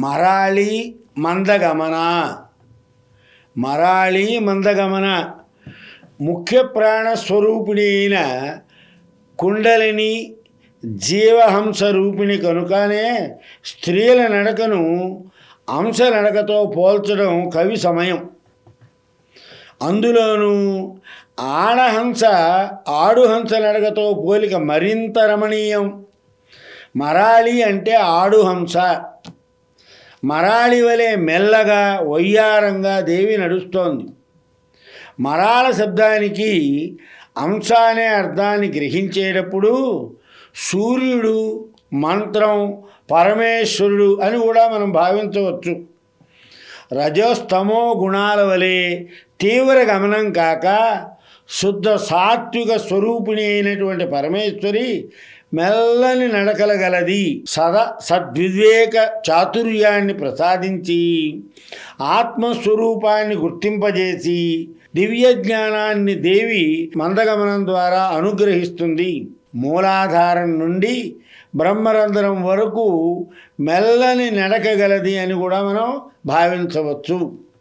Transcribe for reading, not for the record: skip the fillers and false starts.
మరాళి మందగమన. మరాళి మందగమన ముఖ్య ప్రాణస్వరూపిణి అయిన కుండలిని జీవహంస రూపిణి కనుకనే స్త్రీల నడకను హంస నడకతో పోల్చడం కవి సమయం. అందులోనూ ఆడహంస ఆడుహంస నడకతో పోలిక మరింత రమణీయం. మరాళి అంటే ఆడుహంస. మరాళి వలె మెల్లగా వయ్యారంగా దేవి నడుస్తోంది. మరాళ శబ్దానికి హంస అనే అర్థాన్ని గ్రహించేటప్పుడు సూర్యుడు, మంత్రం, పరమేశ్వరుడు అని కూడా మనం భావించవచ్చు. రజస్తమో గుణాల వలె తీవ్ర గమనం కాక శుద్ధ సాత్విక స్వరూపిణి అయినటువంటి పరమేశ్వరి మెల్లని నడకలగలది. సద్వివేక చాతుర్యాన్ని ప్రసాదించి ఆత్మస్వరూపాన్ని గుర్తింపజేసి దివ్య జ్ఞానాన్ని దేవి మందగమనం ద్వారా అనుగ్రహిస్తుంది. మూలాధారం నుండి బ్రహ్మరంధ్రం వరకు మెల్లని నడకగలది అని కూడా మనం భావించవచ్చు.